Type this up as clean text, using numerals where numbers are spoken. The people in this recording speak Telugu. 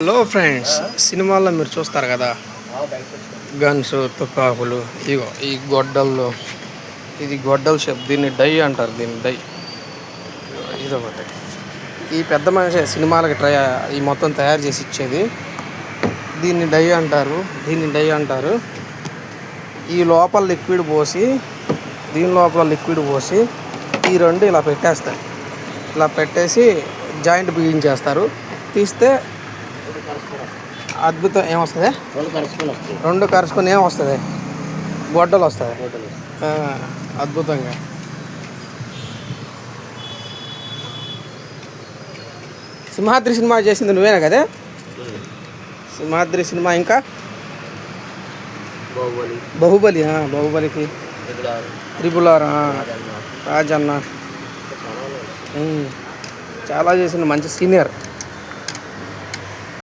హలో ఫ్రెండ్స్, సినిమాల్లో మీరు చూస్తారు కదా గన్స్, తుపాకులు. ఇగో ఈ గొడ్డల్లో, ఇది గొడ్డల షేప్, దీన్ని డై అంటారు. దీన్ని డై, ఇదొకటి. ఈ పెద్ద మనిషి సినిమాలకి ఈ మొత్తం తయారు చేసి ఇచ్చేది. దీన్ని డై అంటారు. ఈ లోపల లిక్విడ్ పోసి, దీని లోపల లిక్విడ్ పోసి ఈ రెండు ఇలా పెట్టేస్తారు. ఇలా పెట్టేసి జాయింట్ బిగించేస్తారు. తీస్తే అద్భుతం ఏమొస్తుంది, రెండు కరుచుకొని ఏమొస్తుంది, గొడ్డలు వస్తుంది అద్భుతంగా. సింహాద్రి సినిమా చేసింది నువ్వేనా కదా? సింహాద్రి సినిమా, ఇంకా బాహుబలి. బాహుబలికి త్రిపుల్ R, రాజన్న చాలా చేసిన మంచి సీనియర్.